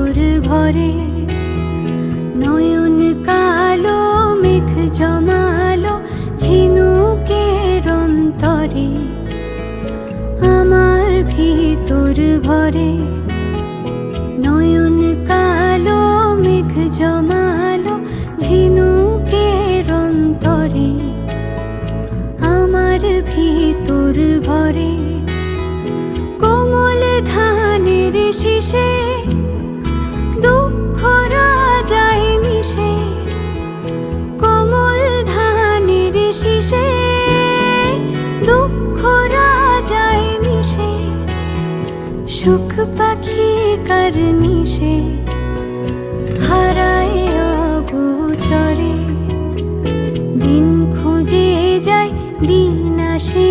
তোর ঘরে। নয়ন কালো মেঘ জমালো ঝিনুকের অন্তরে, আমার ভিতর ঘরে। নয়ন কালো মেঘ জমালো ঝিনুকের অন্তরে, আমার ভিতর ঘরে। কোমল ধানের শীষে দুঃখ রাজায় মিশে, কোমল ধানের শীষে দুঃখ রাজায় মিশে। সুখ পাখি কার নিশে হারায় অগোচরে, দিন খুঁজে যায় দিন আসে